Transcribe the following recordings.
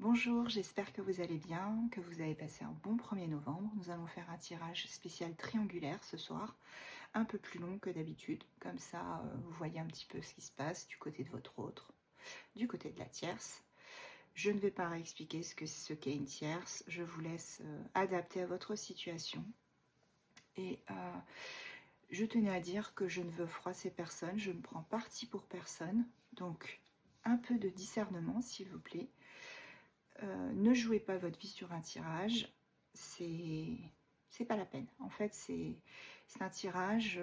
Bonjour, j'espère que vous allez bien, que vous avez passé un bon 1er novembre. Nous allons faire un tirage spécial triangulaire ce soir, un peu plus long que d'habitude. Comme ça, vous voyez un petit peu ce qui se passe du côté de votre autre, du côté de la tierce. Je ne vais pas réexpliquer ce qu'est une tierce. Je vous laisse adapter à votre situation. Et je tenais à dire que je ne veux froisser personne, je ne prends parti pour personne. Donc, un peu de discernement, s'il vous plaît. Ne jouez pas votre vie sur un tirage, c'est pas la peine. En fait, c'est un tirage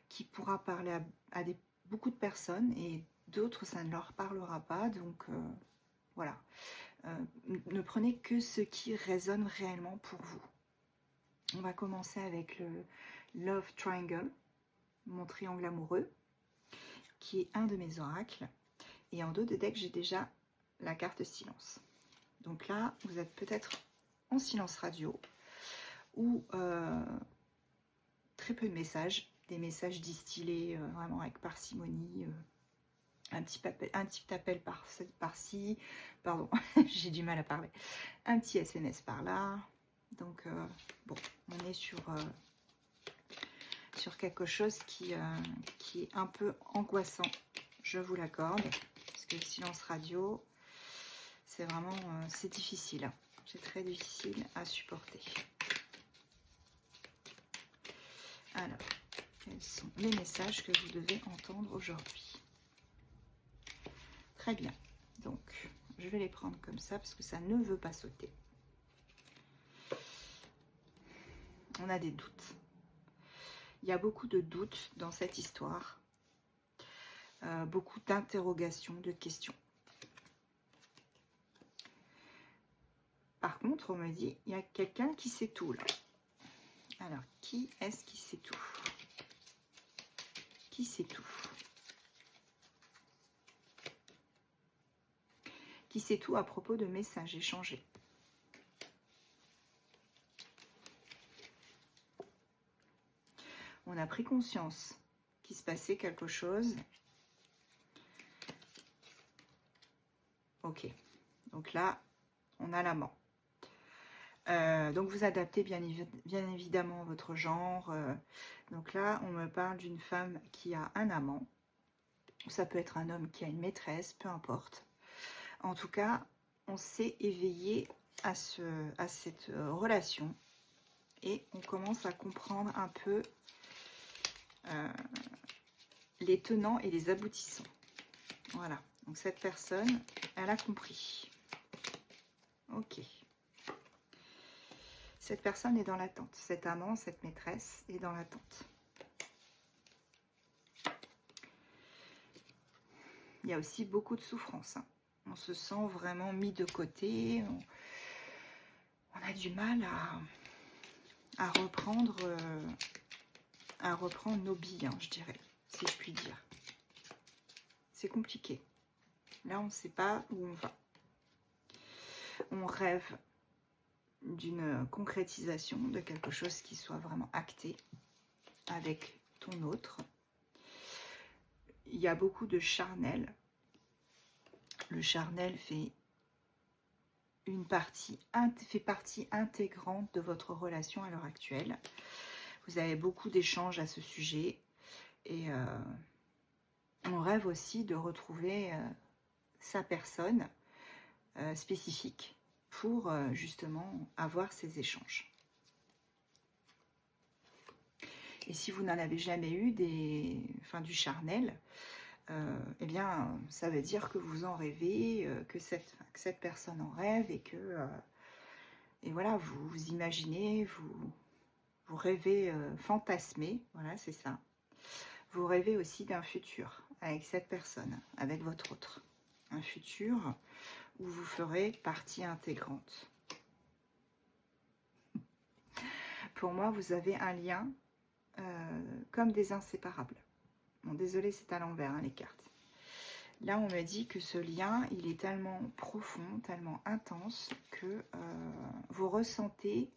qui pourra parler à beaucoup de personnes et d'autres, ça ne leur parlera pas. Donc voilà, ne prenez que ce qui résonne réellement pour vous. On va commencer avec le Love Triangle, mon triangle amoureux, qui est un de mes oracles. Et en dos de deck, j'ai déjà la carte silence. Donc là, vous êtes peut-être en silence radio ou très peu de messages, des messages distillés vraiment avec parcimonie, un petit appel par-ci, pardon, j'ai du mal à parler, un petit SMS par là. Donc bon, on est sur quelque chose qui est un peu angoissant, je vous l'accorde, parce que le silence radio, c'est vraiment, c'est difficile. C'est très difficile à supporter. Alors, quels sont les messages que vous devez entendre aujourd'hui? Très bien. Donc, je vais les prendre comme ça parce que ça ne veut pas sauter. On a des doutes. Il y a beaucoup de doutes dans cette histoire. Beaucoup d'interrogations, de questions. Par contre, on me dit, il y a quelqu'un qui sait tout là. Alors, qui est-ce qui sait tout? Qui sait tout? Qui sait tout à propos de messages échangés? On a pris conscience qu'il se passait quelque chose. Ok, donc là, on a l'amant. Donc vous adaptez bien évidemment votre genre. Donc là, on me parle d'une femme qui a un amant. Ça peut être un homme qui a une maîtresse, peu importe. En tout cas, on s'est éveillé à cette relation et on commence à comprendre un peu les tenants et les aboutissants. Voilà, donc cette personne, elle a compris. Ok. Cette personne est dans l'attente. Cet amant, cette maîtresse est dans l'attente. Il y a aussi beaucoup de souffrance. Hein. On se sent vraiment mis de côté. On a du mal à reprendre nos billes, hein, je dirais, si je puis dire. C'est compliqué. Là, on ne sait pas où on va. On rêve d'une concrétisation de quelque chose qui soit vraiment acté avec ton autre. Il y a beaucoup de charnel. Le charnel fait partie intégrante de votre relation à l'heure actuelle. Vous avez beaucoup d'échanges à ce sujet et on rêve aussi de retrouver sa personne spécifique pour justement avoir ces échanges. Et si vous n'en avez jamais eu du charnel, eh bien, ça veut dire que vous en rêvez, que cette personne en rêve et que et voilà, vous imaginez, vous rêvez, fantasmez, voilà, c'est ça. Vous rêvez aussi d'un futur avec cette personne, avec votre autre. Un futur où vous ferez partie intégrante. Pour moi, vous avez un lien comme des inséparables. Bon, désolé, c'est à l'envers, hein, les cartes. Là, on me dit que ce lien, il est tellement profond, tellement intense que vous ressentez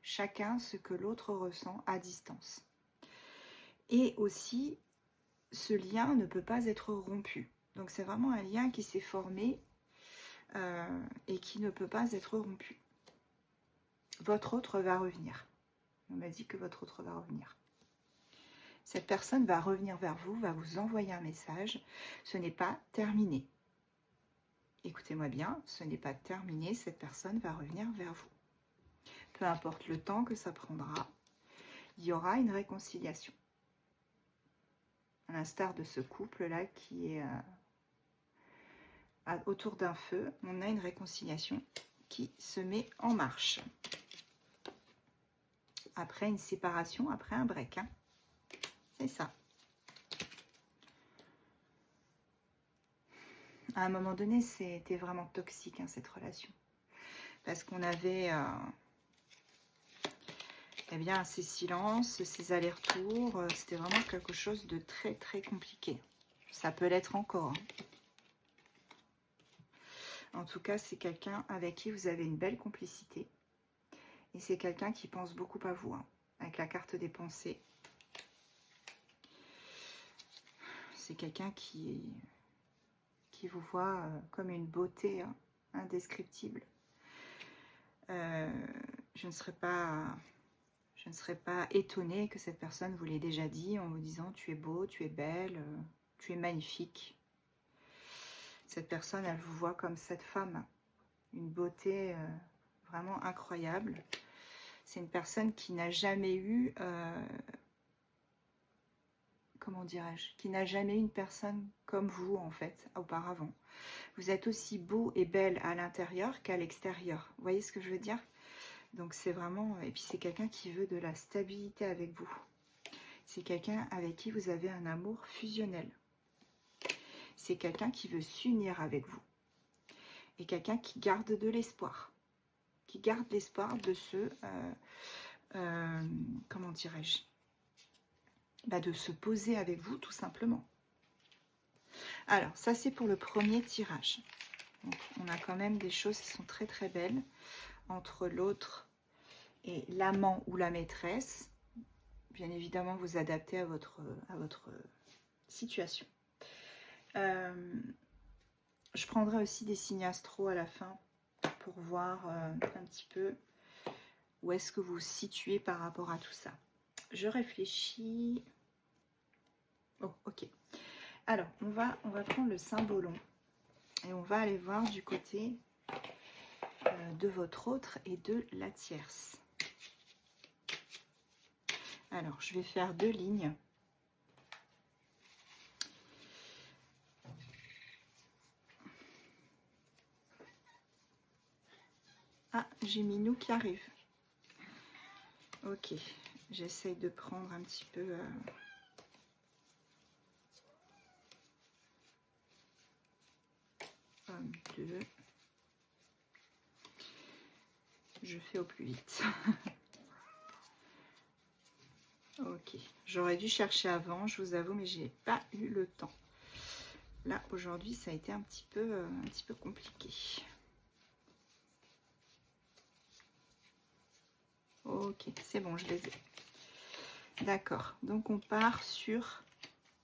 chacun ce que l'autre ressent à distance. Et aussi, ce lien ne peut pas être rompu. Donc, c'est vraiment un lien qui s'est formé et qui ne peut pas être rompu. Votre autre va revenir. On m'a dit que votre autre va revenir. Cette personne va revenir vers vous, va vous envoyer un message. Ce n'est pas terminé. Écoutez-moi bien, ce n'est pas terminé. Cette personne va revenir vers vous. Peu importe le temps que ça prendra, il y aura une réconciliation. À l'instar de ce couple-là qui est autour d'un feu, on a une réconciliation qui se met en marche. Après une séparation, après un break. Hein. C'est ça. À un moment donné, c'était vraiment toxique, hein, cette relation. Parce qu'on avait eh bien, ces silences, ces allers-retours. C'était vraiment quelque chose de très, très compliqué. Ça peut l'être encore. Hein. En tout cas, c'est quelqu'un avec qui vous avez une belle complicité. Et c'est quelqu'un qui pense beaucoup à vous. Hein, avec la carte des pensées. C'est quelqu'un qui vous voit comme une beauté indescriptible. Je ne serais pas étonnée que cette personne vous l'ait déjà dit en vous disant tu es beau, tu es belle, tu es magnifique. Cette personne, elle vous voit comme cette femme, une beauté vraiment incroyable. C'est une personne qui n'a jamais eu, comment dirais-je, qui n'a jamais eu une personne comme vous en fait, auparavant. Vous êtes aussi beau et belle à l'intérieur qu'à l'extérieur. Vous voyez ce que je veux dire? Donc c'est vraiment... Et puis c'est quelqu'un qui veut de la stabilité avec vous. C'est quelqu'un avec qui vous avez un amour fusionnel. C'est quelqu'un qui veut s'unir avec vous. Et quelqu'un qui garde de l'espoir. Qui garde l'espoir de se... comment dirais-je? De se poser avec vous tout simplement. Alors ça c'est pour le premier tirage. Donc, on a quand même des choses qui sont très très belles entre l'autre et l'amant ou la maîtresse. Bien évidemment, vous adaptez à votre situation. Je prendrai aussi des signes astro à la fin pour voir un petit peu où est-ce que vous vous situez par rapport à tout ça. Je réfléchis. Oh, ok. Alors, on va prendre le symbolon et on va aller voir du côté de votre autre et de la tierce. Alors, je vais faire 2 lignes. Ah, j'ai Minou qui arrive. Ok, j'essaye de prendre un petit peu... 1, 2. Je fais au plus vite. Ok, j'aurais dû chercher avant, je vous avoue, mais j'ai pas eu le temps. Là, aujourd'hui, ça a été un petit peu compliqué. Ok, c'est bon, je les ai. D'accord, donc on part sur...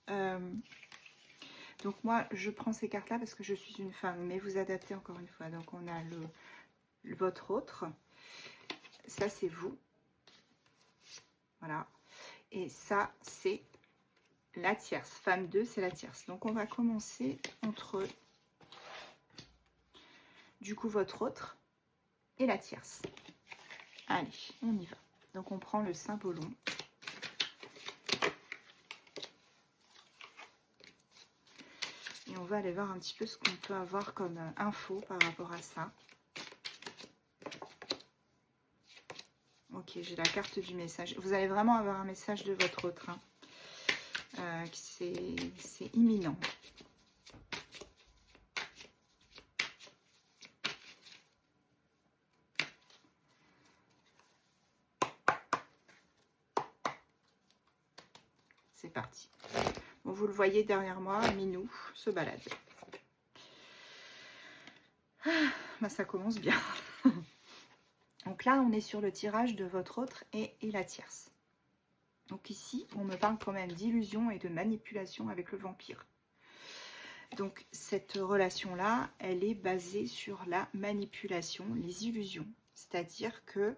donc moi, je prends ces cartes-là parce que je suis une femme, mais vous adaptez encore une fois. Donc on a votre autre. Ça, c'est vous. Voilà. Et ça, c'est la tierce. Femme 2, c'est la tierce. Donc, on va commencer entre, du coup, votre autre et la tierce. Allez, on y va. Donc, on prend le symbolon. Et on va aller voir un petit peu ce qu'on peut avoir comme info par rapport à ça. Ok, j'ai la carte du message. Vous allez vraiment avoir un message de votre autre. Hein. C'est imminent. C'est parti. Bon, vous le voyez derrière moi, Minou se balade. Ah, ça commence bien. Donc là, on est sur le tirage de votre autre et la tierce. Donc ici, on me parle quand même d'illusion et de manipulation avec le vampire. Donc cette relation-là, elle est basée sur la manipulation, les illusions. C'est-à-dire que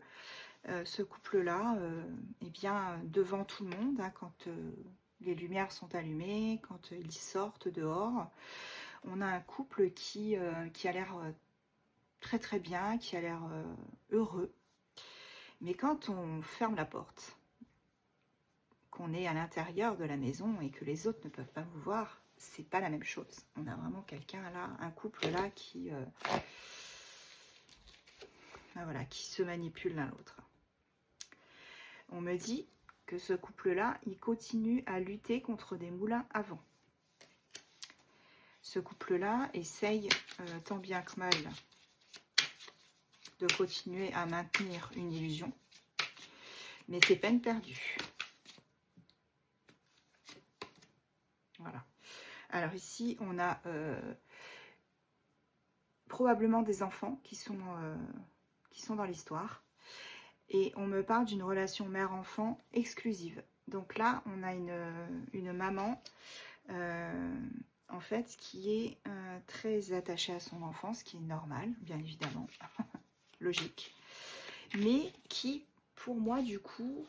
ce couple-là, eh bien, devant tout le monde, hein, quand les lumières sont allumées, quand ils sortent dehors, on a un couple qui a l'air très très bien, qui a l'air heureux. Mais quand on ferme la porte, qu'on est à l'intérieur de la maison et que les autres ne peuvent pas vous voir, c'est pas la même chose. On a vraiment quelqu'un là, un couple là qui, voilà, qui se manipule l'un l'autre. On me dit que ce couple-là, il continue à lutter contre des moulins à vent. Ce couple-là essaye tant bien que mal de continuer à maintenir une illusion, mais c'est peine perdue. Voilà. Alors ici, on a probablement des enfants qui sont dans l'histoire. Et on me parle d'une relation mère-enfant exclusive. Donc là, on a une maman, en fait, qui est très attachée à son enfant, ce qui est normal, bien évidemment, logique. Mais qui, pour moi, du coup,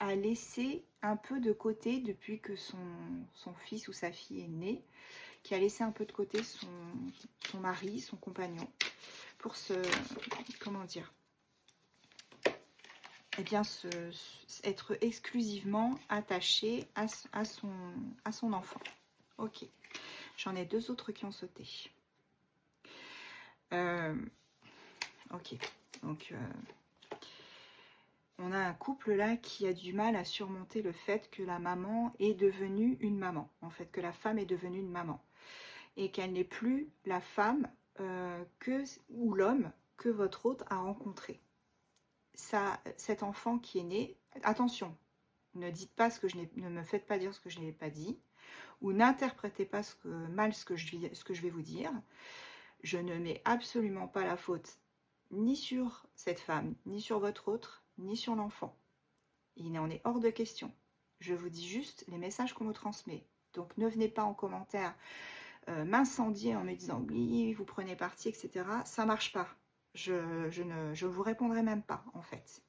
a laissé un peu de côté, depuis que son fils ou sa fille est né, qui a laissé un peu de côté son mari, son compagnon, pour comment dire, eh bien, être exclusivement attaché à son enfant. Ok, j'en ai deux autres qui ont sauté. Ok, donc on a un couple là qui a du mal à surmonter le fait que la maman est devenue une maman, en fait, que la femme est devenue une maman, et qu'elle n'est plus la femme ou l'homme que votre hôte a rencontré. Cet enfant qui est né, attention, ne dites pas ne me faites pas dire ce que je n'ai pas dit, ou n'interprétez pas mal ce que je vais vous dire. Je ne mets absolument pas la faute ni sur cette femme, ni sur votre autre, ni sur l'enfant. Il n'en est hors de question. Je vous dis juste les messages qu'on me transmet. Donc ne venez pas en commentaire m'incendier en me disant oui, vous prenez parti, etc. Ça marche pas. Je vous répondrai même pas, en fait.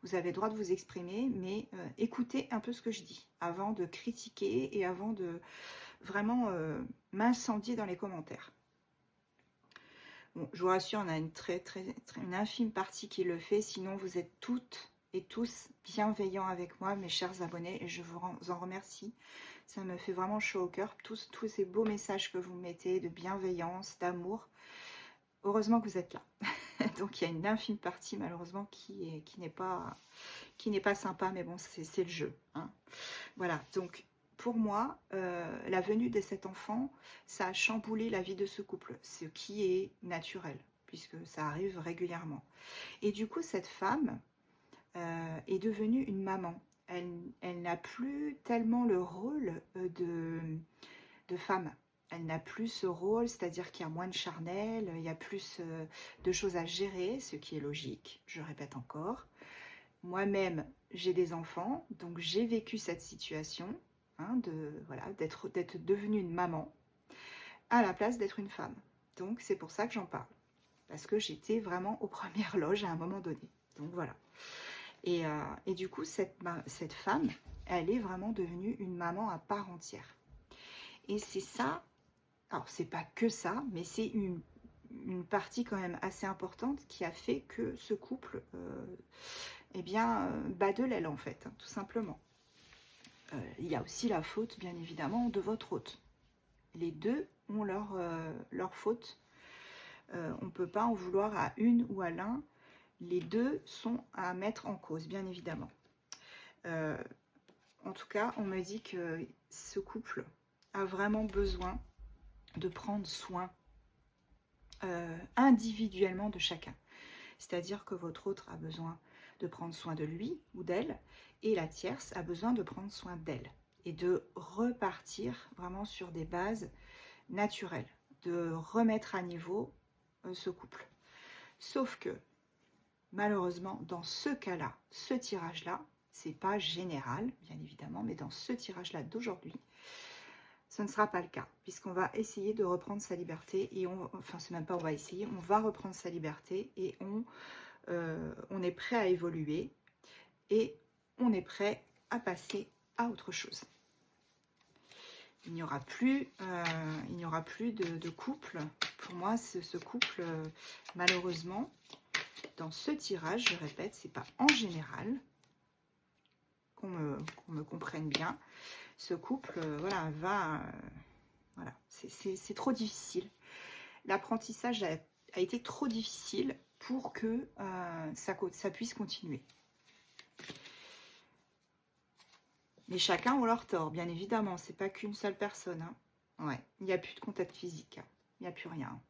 Vous avez le droit de vous exprimer, mais écoutez un peu ce que je dis avant de critiquer et avant de vraiment m'incendier dans les commentaires. Bon, je vous rassure, on a une infime partie qui le fait, sinon vous êtes toutes et tous bienveillants avec moi, mes chers abonnés, et je vous en remercie. Ça me fait vraiment chaud au cœur, tous ces beaux messages que vous mettez de bienveillance, d'amour. Heureusement que vous êtes là. Donc il y a une infime partie malheureusement qui n'est pas sympa, mais bon, c'est le jeu, hein. Voilà, donc pour moi, la venue de cet enfant, ça a chamboulé la vie de ce couple, ce qui est naturel, puisque ça arrive régulièrement. Et du coup, cette femme est devenue une maman. Elle n'a plus tellement le rôle de femme. Elle n'a plus ce rôle, c'est-à-dire qu'il y a moins de charnel, il y a plus de choses à gérer, ce qui est logique, je répète encore. Moi-même, j'ai des enfants, donc j'ai vécu cette situation, hein, d'être devenue une maman à la place d'être une femme. Donc c'est pour ça que j'en parle, parce que j'étais vraiment aux premières loges à un moment donné. Donc voilà. Et du coup, cette femme, elle est vraiment devenue une maman à part entière. Et c'est ça, alors c'est pas que ça, mais c'est une partie quand même assez importante qui a fait que ce couple eh bien, bat de l'aile en fait, hein, tout simplement. Il y a aussi la faute, bien évidemment, de votre hôte. Les deux ont leur faute. On ne peut pas en vouloir à une ou à l'un. Les deux sont à mettre en cause, bien évidemment. En tout cas, on me dit que ce couple a vraiment besoin de prendre soin individuellement de chacun. C'est-à-dire que votre autre a besoin de prendre soin de lui ou d'elle, et la tierce a besoin de prendre soin d'elle, et de repartir vraiment sur des bases naturelles, de remettre à niveau ce couple. Sauf que, malheureusement, dans ce cas-là, ce tirage-là, c'est pas général, bien évidemment, mais dans ce tirage-là d'aujourd'hui, ce ne sera pas le cas, puisqu'on va essayer de reprendre sa liberté, et enfin c'est même pas on va essayer, on va reprendre sa liberté, et on est prêt à évoluer, et on est prêt à passer à autre chose. Il n'y aura plus, de couple. Pour moi, ce couple, malheureusement, dans ce tirage, je répète, c'est pas en général, qu'on me comprenne bien. Ce couple, voilà, voilà, c'est trop difficile. L'apprentissage a été trop difficile pour que ça puisse continuer. Mais chacun ont leur tort, bien évidemment. C'est pas qu'une seule personne. Hein. Ouais, il n'y a plus de contact physique. Hein. Il n'y a plus rien.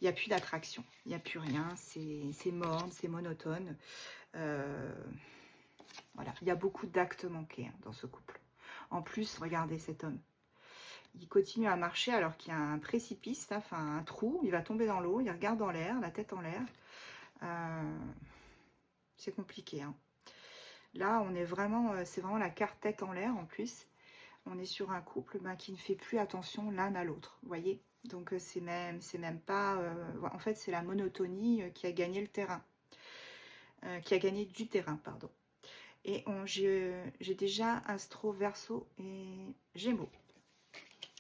Il n'y a plus d'attraction. Il n'y a plus rien. C'est morne, c'est monotone. Voilà. Il y a beaucoup d'actes manqués dans ce couple. En plus, regardez cet homme. Il continue à marcher alors qu'il y a un précipice, là, enfin un trou. Il va tomber dans l'eau. Il regarde en l'air, la tête en l'air. C'est compliqué. Hein. Là, on est vraiment, c'est vraiment la carte tête en l'air en plus. On est sur un couple qui ne fait plus attention l'un à l'autre. Vous voyez? Donc c'est même pas. En fait, c'est la monotonie qui a gagné le terrain, qui a gagné du terrain, pardon. Et j'ai déjà Astro, Verseau et Gémeaux.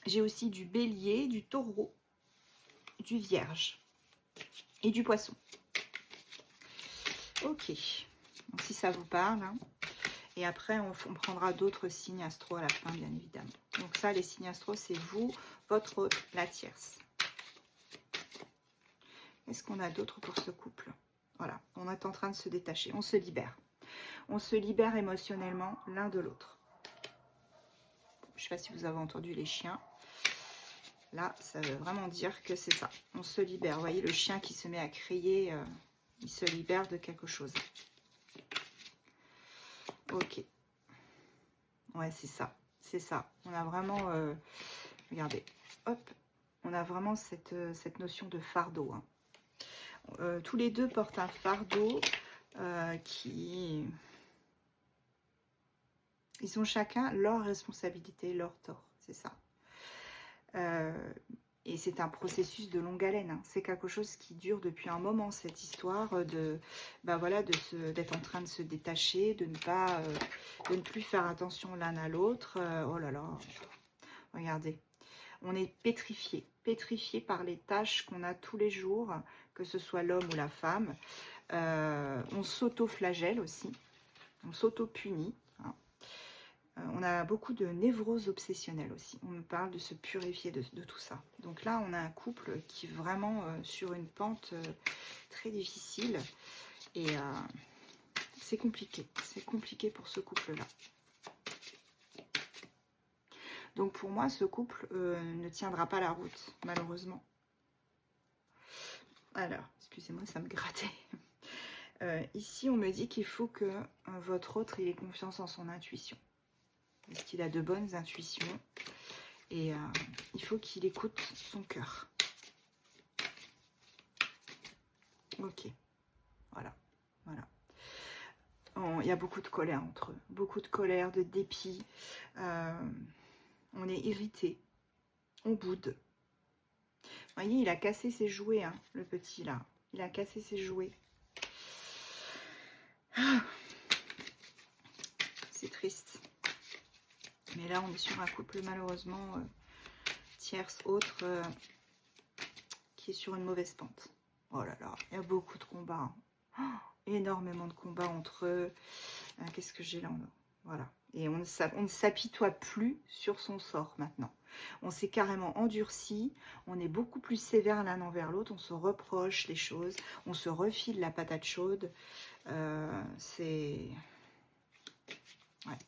J'ai aussi du Bélier, du Taureau, du Vierge et du Poisson. Ok. Donc si ça vous parle, hein. Et après on prendra d'autres signes astro à la fin, bien évidemment. Donc ça, les signes astro, c'est vous, votre autre, la tierce. Qu'est-ce qu'on a d'autre pour ce couple? Voilà, on est en train de se détacher, on se libère. On se libère émotionnellement l'un de l'autre. Je ne sais pas si vous avez entendu les chiens. Là, ça veut vraiment dire que c'est ça. On se libère. Vous voyez le chien qui se met à crier, il se libère de quelque chose. Ok. Ouais, c'est ça. C'est ça. On a vraiment... regardez. Hop. On a vraiment cette notion de fardeau. Hein. Tous les deux portent un fardeau qui... Ils ont chacun leur responsabilité, leur tort. C'est ça. Et c'est un processus de longue haleine. Hein. C'est quelque chose qui dure depuis un moment, cette histoire voilà, d'être en train de se détacher, de ne plus faire attention l'un à l'autre. Oh là là, regardez. On est pétrifié par les tâches qu'on a tous les jours, que ce soit l'homme ou la femme. On s'auto-flagelle aussi, on s'auto-punit. Hein. On a beaucoup de névroses obsessionnelles aussi. On me parle de se purifier de tout ça. Donc là, on a un couple qui est vraiment sur une pente très difficile. Et c'est compliqué. C'est compliqué pour ce couple-là. Donc pour moi, ce couple ne tiendra pas la route, malheureusement. Alors, excusez-moi, ça me grattait. Ici, on me dit qu'il faut que votre autre ait confiance en son intuition. Parce qu'il a de bonnes intuitions. Et il faut qu'il écoute son cœur. Ok. Voilà. Voilà. Il y a beaucoup de colère entre eux. Beaucoup de colère, de dépit. On est irrité. On boude. Vous voyez, il a cassé ses jouets, hein, le petit là. Il a cassé ses jouets. Ah. C'est triste. Mais là, on est sur un couple, malheureusement, tierce, autre, qui est sur une mauvaise pente. Oh là là, il y a beaucoup de combats. Hein. Oh, énormément de combats entre eux. Qu'est-ce que j'ai là? Voilà. Et on ne s'apitoie plus sur son sort maintenant. On s'est carrément endurci. On est beaucoup plus sévère l'un envers l'autre. On se reproche les choses. On se refile la patate chaude. C'est... Ouais.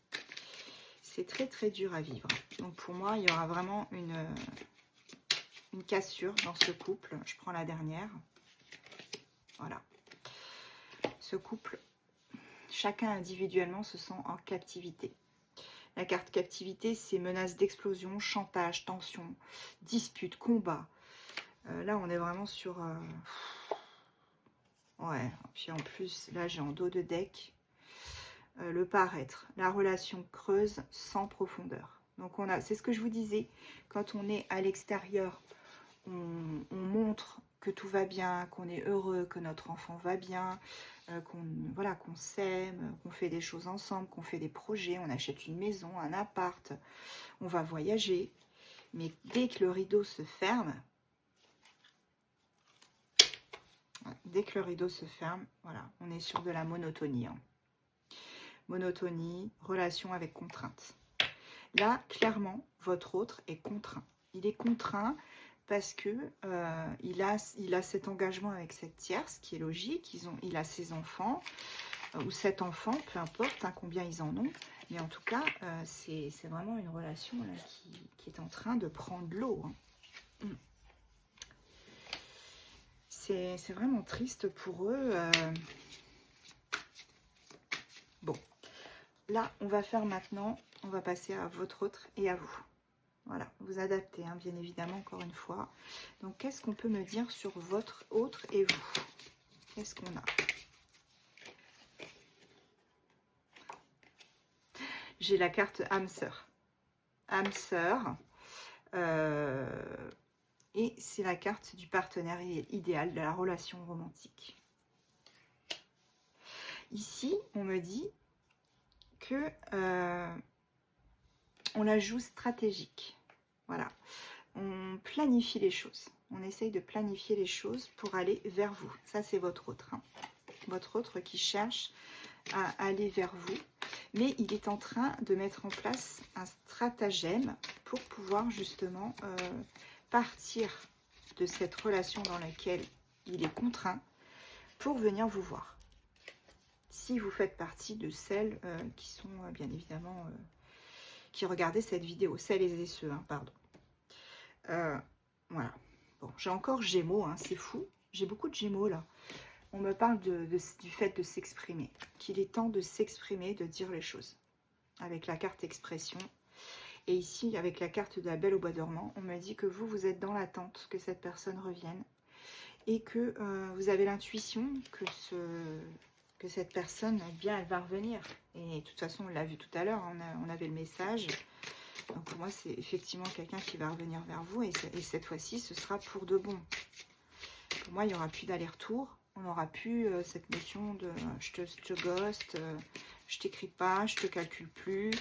C'est très très dur à vivre. Donc pour moi, il y aura vraiment une cassure dans ce couple. Je prends la dernière. Voilà. Ce couple, chacun individuellement se sent en captivité. La carte captivité, c'est menace d'explosion, chantage, tension, dispute, combat. Là, on est vraiment sur... Ouais, puis en plus, là, j'ai en dos de deck le paraître. La relation creuse sans profondeur. Donc c'est ce que je vous disais, quand on est à l'extérieur, on montre que tout va bien, qu'on est heureux, que notre enfant va bien, voilà, qu'on s'aime, qu'on fait des choses ensemble, qu'on fait des projets, on achète une maison, un appart, on va voyager. Mais dès que le rideau se ferme, voilà, on est sur de la monotonie. Hein. Monotonie, relation avec contrainte. Là, clairement, votre autre est contraint. Il est contraint parce que il a cet engagement avec cette tierce, qui est logique. Il a ses enfants, ou 7 enfants, peu importe hein, combien ils en ont. Mais en tout cas, c'est vraiment une relation là, qui est en train de prendre l'eau. Hein. C'est vraiment triste pour eux. Bon, là, on va faire maintenant, on va passer à votre autre et à vous. Voilà, vous adaptez, hein, bien évidemment, encore une fois. Donc, qu'est-ce qu'on peut me dire sur votre autre et vous? Qu'est-ce qu'on a? J'ai la carte âme sœur. Âme sœur. Et c'est la carte du partenaire idéal, de la relation romantique. Ici, on me dit que on la joue stratégique. Voilà. On planifie les choses. On essaye de planifier les choses pour aller vers vous. Ça, c'est votre autre. Hein. Votre autre qui cherche à aller vers vous. Mais il est en train de mettre en place un stratagème pour pouvoir justement partir de cette relation dans laquelle il est contraint pour venir vous voir. Si vous faites partie de celles qui sont bien évidemment qui regardaient cette vidéo, celles et ceux, hein, pardon. Voilà. Bon, j'ai encore Gémeaux, hein, c'est fou. J'ai beaucoup de Gémeaux là. On me parle du fait de s'exprimer, qu'il est temps de s'exprimer, de dire les choses. Avec la carte expression. Et ici, avec la carte de la Belle au bois dormant, on me dit que vous êtes dans l'attente que cette personne revienne. Et que vous avez l'intuition que cette personne, eh bien, elle va revenir. Et de toute façon, on l'a vu tout à l'heure, on avait le message. Donc pour moi, c'est effectivement quelqu'un qui va revenir vers vous. Et cette fois-ci, ce sera pour de bon. Pour moi, il n'y aura plus d'aller-retour. On n'aura plus cette notion de je te ghost, je t'écris pas, je te calcule plus.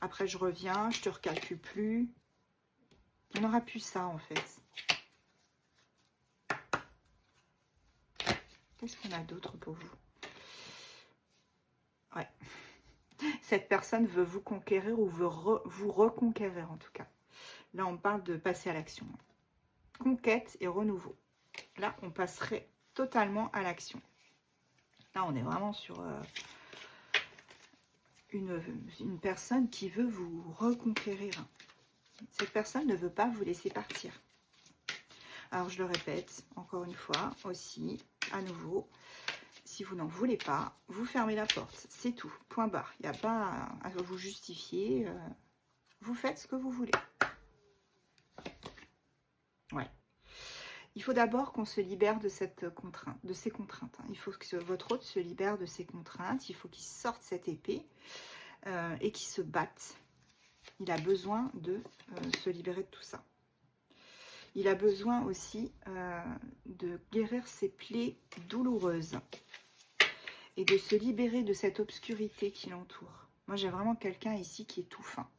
Après, je reviens, je te recalcule plus. On n'aura plus ça, en fait. Qu'est-ce qu'on a d'autre pour vous? Ouais. Cette personne veut vous conquérir ou veut vous reconquérir, en tout cas. Là, on parle de passer à l'action. Conquête et renouveau. Là, on passerait totalement à l'action. Là, on est vraiment sur une personne qui veut vous reconquérir. Cette personne ne veut pas vous laisser partir. Alors, je le répète, encore une fois, aussi, à nouveau, si vous n'en voulez pas, vous fermez la porte. C'est tout, point barre. Il n'y a pas à vous justifier. Vous faites ce que vous voulez. Ouais. Il faut d'abord qu'on se libère de cette contrainte, de ces contraintes. Hein. Il faut que votre autre se libère de ces contraintes. Il faut qu'il sorte cette épée et qu'il se batte. Il a besoin de se libérer de tout ça. Il a besoin aussi de guérir ses plaies douloureuses et de se libérer de cette obscurité qui l'entoure. Moi, j'ai vraiment quelqu'un ici qui est tout fin.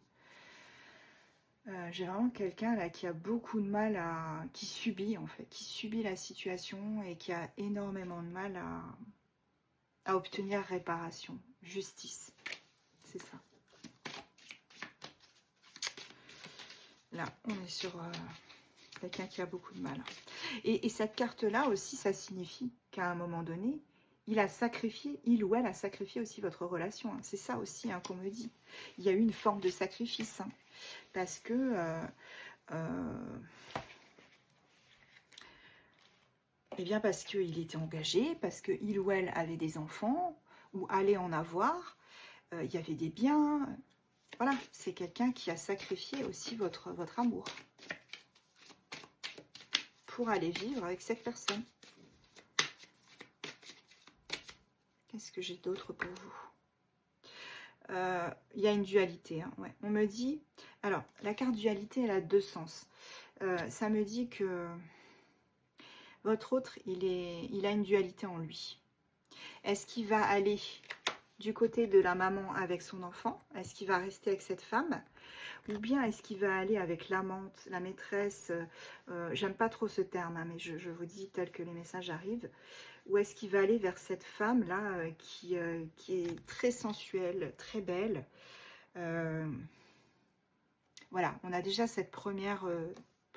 J'ai vraiment quelqu'un là qui a beaucoup de mal qui subit en fait, qui subit la situation et qui a énormément de mal à obtenir réparation, justice. C'est ça. Là, on est sur quelqu'un qui a beaucoup de mal. Et cette carte-là aussi, ça signifie qu'à un moment donné, il ou elle a sacrifié aussi votre relation. Hein. C'est ça aussi hein, qu'on me dit. Il y a eu une forme de sacrifice. Hein. Parce que eh bien parce qu'il était engagé, parce qu'il ou elle avait des enfants, ou allait en avoir, il y avait des biens. Voilà, c'est quelqu'un qui a sacrifié aussi votre amour pour aller vivre avec cette personne. Qu'est-ce que j'ai d'autre pour vous? Il y a une dualité, hein, ouais. On me dit, alors la carte dualité, elle a deux sens. Ça me dit que votre autre, il a une dualité en lui. Est-ce qu'il va aller du côté de la maman avec son enfant? Est-ce qu'il va rester avec cette femme? Ou bien est-ce qu'il va aller avec l'amante, la maîtresse? J'aime pas trop ce terme, hein, mais je vous dis tel que les messages arrivent. Ou est-ce qu'il va aller vers cette femme-là qui est très sensuelle, très belle? Voilà, on a déjà cette première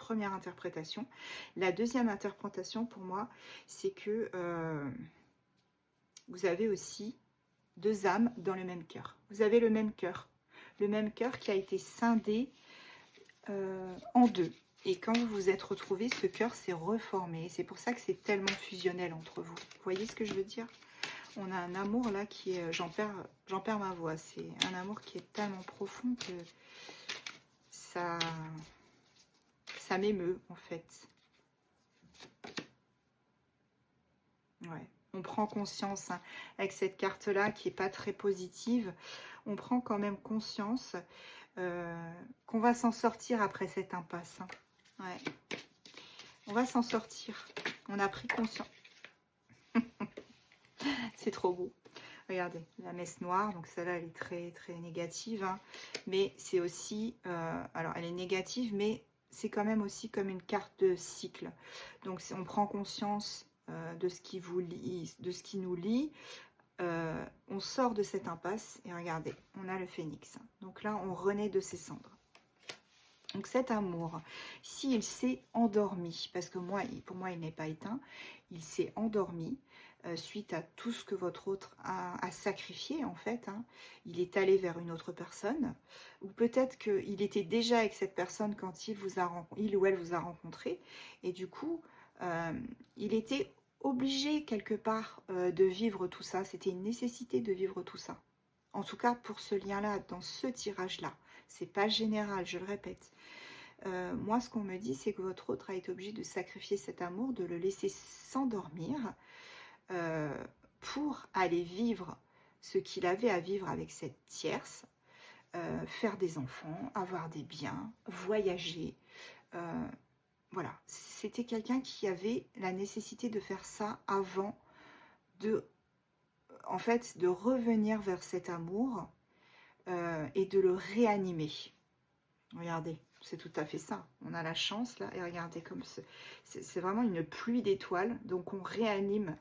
interprétation. La deuxième interprétation pour moi, c'est que vous avez aussi deux âmes dans le même cœur. Vous avez le même cœur qui a été scindé en deux. Et quand vous vous êtes retrouvés, ce cœur s'est reformé. C'est pour ça que c'est tellement fusionnel entre vous. Vous voyez ce que je veux dire? On a un amour là qui est... J'en perds ma voix. C'est un amour qui est tellement profond que ça m'émeut en fait. Ouais. On prend conscience, hein, avec cette carte-là qui n'est pas très positive, on prend quand même conscience qu'on va s'en sortir après cette impasse. Hein. Ouais. On va s'en sortir. On a pris conscience. C'est trop beau. Regardez, la messe noire, donc celle-là, elle est très, très négative. Hein. Mais c'est aussi... alors, elle est négative, mais c'est quand même aussi comme une carte de cycle. Donc, on prend conscience de ce qui vous lie, de ce qui nous lie. On sort de cette impasse et regardez, on a le phénix. Donc là, on renaît de ses cendres. Donc cet amour, s'il s'est endormi, parce que pour moi, il n'est pas éteint, il s'est endormi suite à tout ce que votre autre a sacrifié en fait. Hein. Il est allé vers une autre personne, ou peut-être qu'il était déjà avec cette personne quand il ou elle vous a rencontré, et du coup, il était obligé quelque part de vivre tout ça. C'était une nécessité de vivre tout ça. En tout cas, pour ce lien-là, dans ce tirage-là. C'est pas général, je le répète. Moi, ce qu'on me dit, c'est que votre autre a été obligé de sacrifier cet amour, de le laisser s'endormir pour aller vivre ce qu'il avait à vivre avec cette tierce, faire des enfants, avoir des biens, voyager. Voilà, c'était quelqu'un qui avait la nécessité de faire ça avant en fait, de revenir vers cet amour et de le réanimer. Regardez, c'est tout à fait ça. On a la chance là, et regardez comme c'est vraiment une pluie d'étoiles. Donc on réanime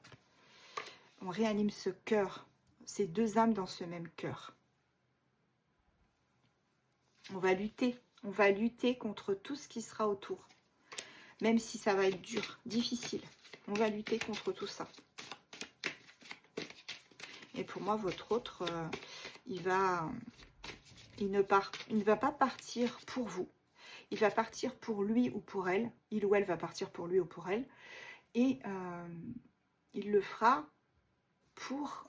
ce cœur, ces deux âmes dans ce même cœur. On va lutter contre tout ce qui sera autour. Même si ça va être dur, difficile. On va lutter contre tout ça. Et pour moi, votre autre, il ne va pas partir pour vous. Il va partir pour lui ou pour elle. Il ou elle va partir pour lui ou pour elle. Et il le fera pour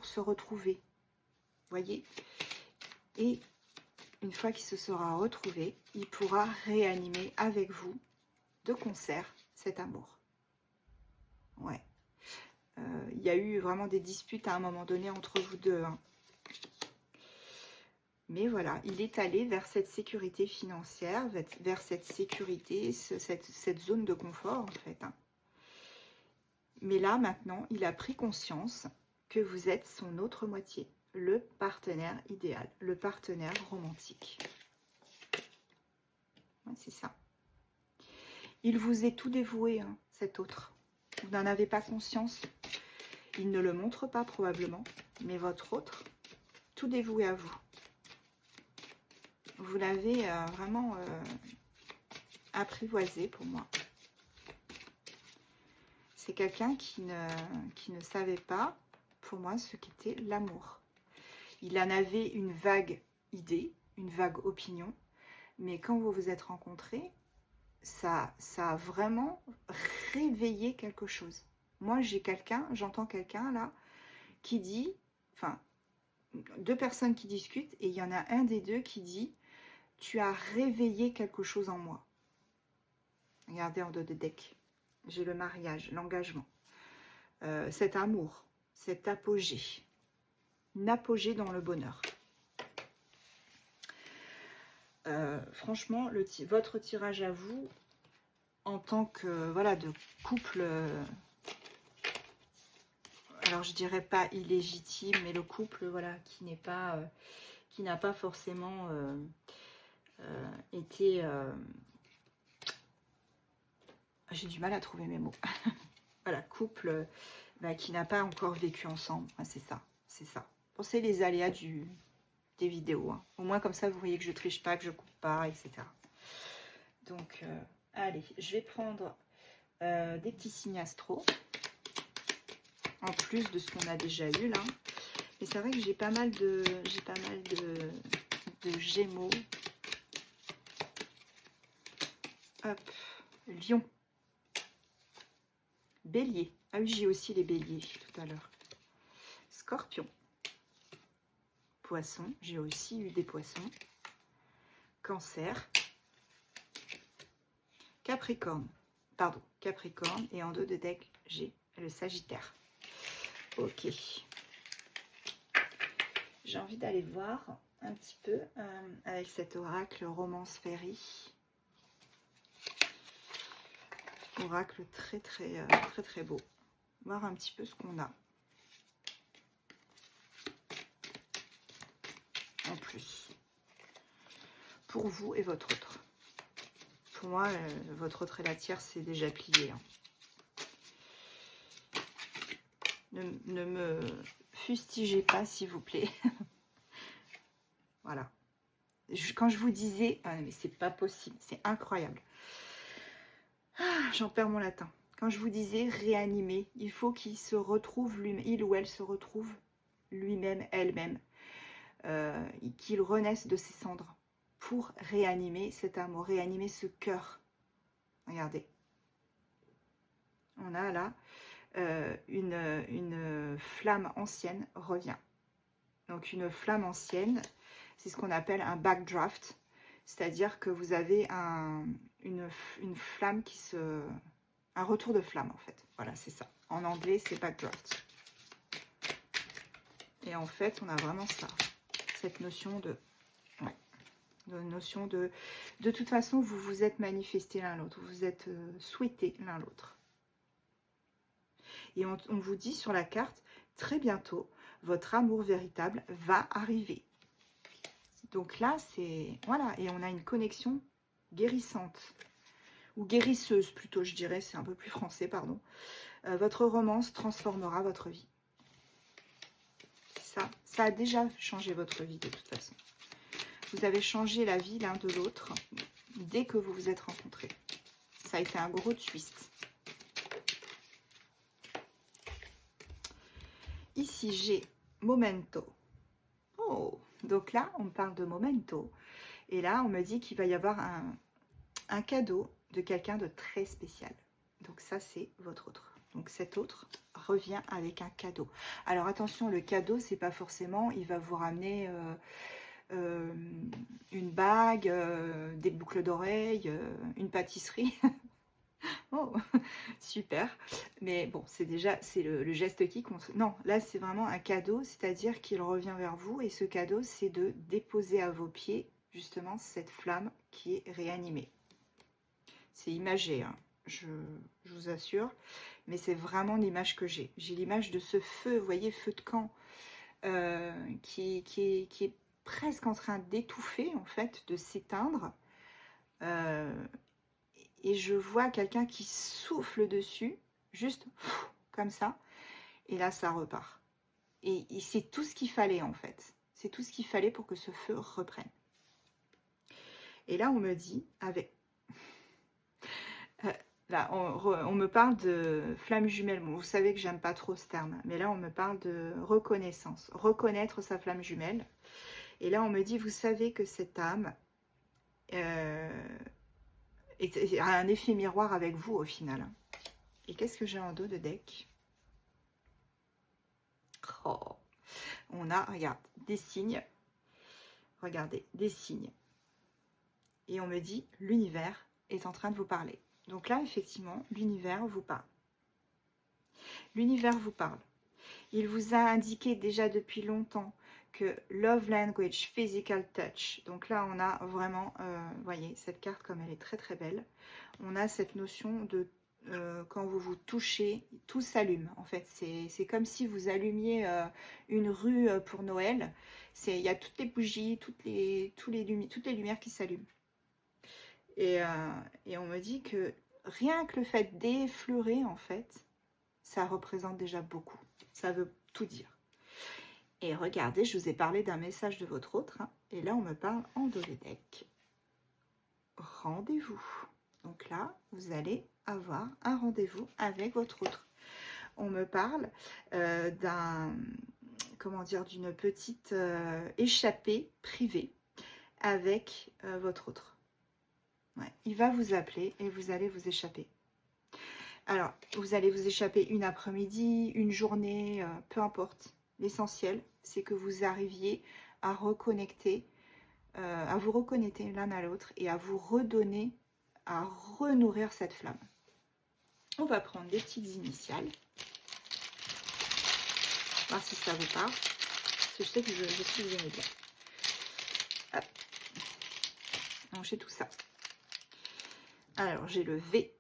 se retrouver. Vous voyez? Et une fois qu'il se sera retrouvé, il pourra réanimer avec vous de concert cet amour. Ouais. Il y a eu vraiment des disputes à un moment donné entre vous deux. Hein. Mais voilà, il est allé vers cette sécurité financière, vers cette sécurité, cette zone de confort en fait. Hein. Mais là, maintenant, il a pris conscience que vous êtes son autre moitié, le partenaire idéal, le partenaire romantique. Ouais, c'est ça. Il vous est tout dévoué, hein, cet autre. Vous n'en avez pas conscience. Il ne le montre pas probablement, mais votre autre, tout dévoué à vous. Vous l'avez vraiment apprivoisé pour moi. C'est quelqu'un qui ne savait pas, pour moi, ce qu'était l'amour. Il en avait une vague idée, une vague opinion, mais quand vous vous êtes rencontrés, ça a vraiment réveillé quelque chose. Moi, j'entends quelqu'un là, qui dit, enfin, deux personnes qui discutent, et il y en a un des deux qui dit, tu as réveillé quelque chose en moi. Regardez en dos de deck. J'ai le mariage, l'engagement, cet amour, cet apogée. apogée dans le bonheur. Franchement, votre tirage à vous, en tant que, voilà, de couple, alors je dirais pas illégitime, mais le couple, voilà, qui n'a pas forcément été... j'ai du mal à trouver mes mots. Voilà, couple qui n'a pas encore vécu ensemble. C'est ça, c'est ça. Pensez les aléas des vidéos. Hein. Au moins, comme ça, vous voyez que je triche pas, que je coupe pas, etc. Donc, allez, je vais prendre des petits signes astro. En plus de ce qu'on a déjà eu là. Mais c'est vrai que j'ai pas mal de Gémeaux. Hop, Lion. Bélier. Ah oui, j'ai aussi les béliers tout à l'heure. Scorpion. Poisson. J'ai aussi eu des poissons. Cancer. Capricorne. Pardon, Capricorne. Et en dos de deck, j'ai le Sagittaire. Ok. J'ai envie d'aller voir un petit peu avec cet oracle Romance Fairy. Oracle très très beau. Voir un petit peu ce qu'on a. En plus. Pour vous et votre autre. Pour moi, votre autre et la tierce, c'est déjà plié. Hein. Ne me fustigez pas, s'il vous plaît. Voilà. Quand je vous disais, ah, mais c'est pas possible, c'est incroyable. Ah, j'en perds mon latin. Quand je vous disais réanimer, il faut qu'il se retrouve lui-même, il ou elle se retrouve lui-même, elle-même, qu'il renaisse de ses cendres pour réanimer cet amour, réanimer ce cœur. Regardez. On a là une flamme ancienne revient. Donc une flamme ancienne, c'est ce qu'on appelle un backdraft, c'est-à-dire que vous avez une flamme qui se... un retour de flamme en fait. Voilà, c'est ça. En anglais, c'est backdraft. Et en fait, on a vraiment ça. Cette notion de... Ouais, de notion de... De toute façon, vous vous êtes manifesté l'un l'autre. Vous êtes souhaité l'un l'autre. Et on vous dit sur la carte, très bientôt, votre amour véritable va arriver. Donc là, c'est... Voilà, et on a une connexion guérissante. Ou guérisseuse plutôt, je dirais. C'est un peu plus français, pardon. Votre romance transformera votre vie. Ça a déjà changé votre vie de toute façon. Vous avez changé la vie l'un de l'autre dès que vous vous êtes rencontrés. Ça a été un gros twist. Ici, j'ai Momento. Oh, donc là, on me parle de Momento. Et là, on me dit qu'il va y avoir un cadeau de quelqu'un de très spécial. Donc ça, c'est votre autre. Donc cet autre revient avec un cadeau. Alors attention, le cadeau, c'est pas forcément, il va vous ramener une bague, des boucles d'oreilles, une pâtisserie. Oh, super. Mais bon, c'est déjà, c'est le geste qui compte. Non, là, c'est vraiment un cadeau, c'est-à-dire qu'il revient vers vous. Et ce cadeau, c'est de déposer à vos pieds, justement, cette flamme qui est réanimée. C'est imagé, hein, je vous assure. Mais c'est vraiment l'image que j'ai. J'ai l'image de ce feu, vous voyez, feu de camp, qui est presque en train d'étouffer, en fait, de s'éteindre. Et je vois quelqu'un qui souffle dessus, juste comme ça. Et là, ça repart. Et c'est tout ce qu'il fallait, en fait. C'est tout ce qu'il fallait pour que ce feu reprenne. Et là, on me dit, avec... là, on me parle de flamme jumelle. Bon, vous savez que j'aime pas trop ce terme. Mais là, on me parle de reconnaissance. Reconnaître sa flamme jumelle. Et là, on me dit, vous savez que cette âme... et a un effet miroir avec vous au final. Et qu'est-ce que j'ai en dos de deck? Oh. On a, regarde, des signes. Regardez, des signes. Et on me dit, l'univers est en train de vous parler. Donc là, effectivement, l'univers vous parle. L'univers vous parle. Il vous a indiqué déjà depuis longtemps que Love Language, Physical Touch. Donc là, on a vraiment, voyez, cette carte comme elle est très très belle. On a cette notion de quand vous vous touchez, tout s'allume en fait. C'est comme si vous allumiez une rue pour Noël. Il y a toutes les bougies, toutes les lumières qui s'allument. Et on me dit que rien que le fait d'effleurer, en fait, ça représente déjà beaucoup. Ça veut tout dire. Et regardez, je vous ai parlé d'un message de votre autre. Hein, et là, on me parle en dos de deck. Rendez-vous. Donc là, vous allez avoir un rendez-vous avec votre autre. On me parle d'une petite échappée privée avec votre autre. Ouais, il va vous appeler et vous allez vous échapper. Alors, vous allez vous échapper une après-midi, une journée, peu importe. L'essentiel, c'est que vous arriviez à reconnecter, à vous reconnecter l'un à l'autre et à vous redonner, à renourrir cette flamme. On va prendre des petites initiales. Voir si ça vous parle. Parce que je sais que je sais que vous aimez bien. Hop. Donc j'ai tout ça. Alors j'ai le V.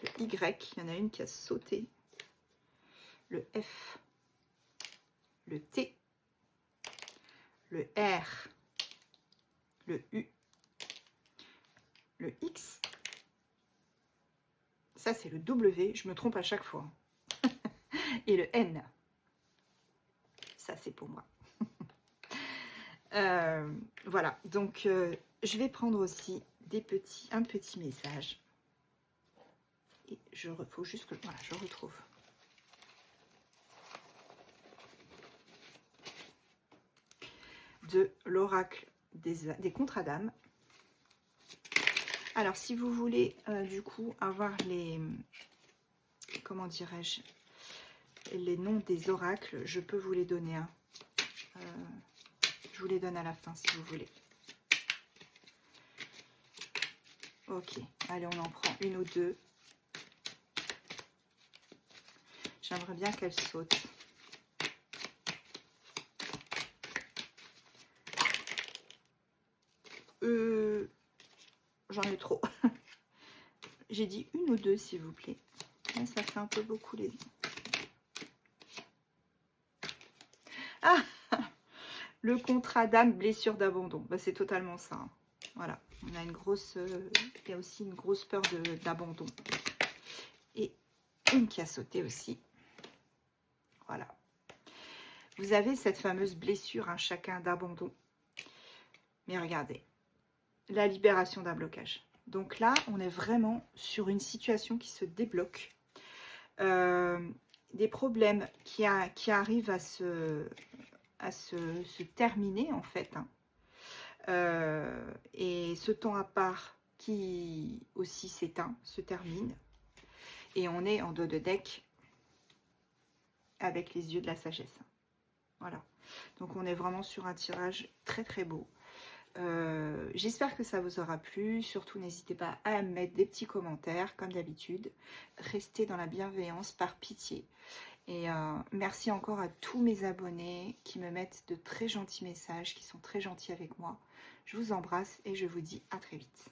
Le Y, il y en a une qui a sauté. Le F. Le T. Le R. Le U. Le X. Ça, c'est le W. Je me trompe à chaque fois. Et le N. Ça, c'est pour moi. Voilà. Donc, je vais prendre aussi un petit message. Et faut juste que voilà, je retrouve. De l'oracle des contrats d'âme. Alors, si vous voulez, du coup, avoir les... Comment dirais-je, les noms des oracles, je peux vous les donner. Hein. Je vous les donne à la fin, si vous voulez. Ok, allez, on en prend une ou deux. J'aimerais bien qu'elle saute. J'en ai trop. J'ai dit une ou deux, s'il vous plaît. Là, ça fait un peu beaucoup les... Ah, le contrat d'âme, blessure d'abandon. Bah, c'est totalement ça. Hein. Voilà. On a une grosse... il y a aussi une grosse peur d'abandon. Et une qui a sauté aussi. Voilà. Vous avez cette fameuse blessure, hein, chacun d'abandon. Mais regardez. La libération d'un blocage. Donc là, on est vraiment sur une situation qui se débloque. Des problèmes qui arrivent à se terminer, en fait. Hein. Et ce temps à part qui aussi s'éteint, se termine. Et on est en dos de deck avec les yeux de la sagesse. Voilà. Donc on est vraiment sur un tirage très très beau. J'espère que ça vous aura plu. Surtout n'hésitez pas à mettre des petits commentaires comme d'habitude. Restez dans la bienveillance par pitié. Et merci encore à tous mes abonnés qui me mettent de très gentils messages, qui sont très gentils avec moi. Je vous embrasse et je vous dis à très vite.